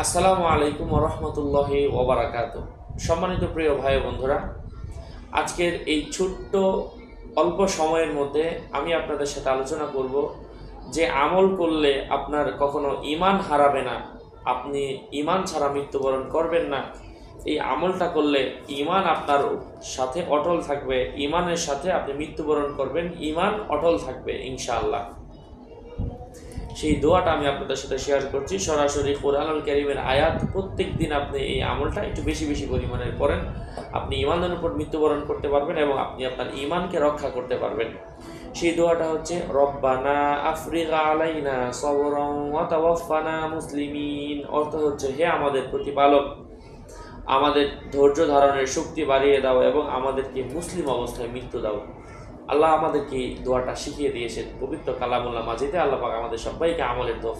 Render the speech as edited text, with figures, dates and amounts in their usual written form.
আসসালামু আলাইকুম রহমতুল্লাহি ওবারাকাতুহ। সম্মানিত প্রিয় ভাই বন্ধুরা, আজকের এই ছোট্ট অল্প সময়ের মধ্যে আমি আপনাদের সাথে আলোচনা করব যে আমল করলে আপনার কখনো ঈমান হারাবে না, আপনি ঈমান ছাড়া মৃত্যুবরণ করবেন না। এই আমলটা করলে ঈমান আপনার সাথে অটল থাকবে, ঈমানের সাথে আপনি মৃত্যুবরণ করবেন, ঈমান অটল থাকবে ইনশাআল্লাহ। সেই দোয়াটা আমি আপনাদের সাথে শেয়ার করছি সরাসরি কোরআনুল কারীমের আয়াত। প্রত্যেক দিন আপনি এই আমলটা একটু বেশি বেশি পরিমাণে পড়েন, আপনি ঈমানের উপর মৃত্যুবরণ করতে পারবেন এবং আপনি আপনার ঈমানকে রক্ষা করতে পারবেন। সেই দোয়াটা হচ্ছে রব্বানা আফরিগ আলাইনা সবরন ওয়া তাওয়াফানা মুসলিমিন। অর্থ হচ্ছে, হে আমাদের প্রতিপালক, আমাদের ধৈর্য ধারণের শক্তি বাড়িয়ে দাও এবং আমাদেরকে মুসলিম অবস্থায় মৃত্যু দাও। আল্লাহ আমাদেরকে দোয়াটা শিখিয়ে দিয়েছেন পবিত্র কালামুল্লাহ মাজিদে। আল্লাহ পাক আমাদের সবাইকে আমলের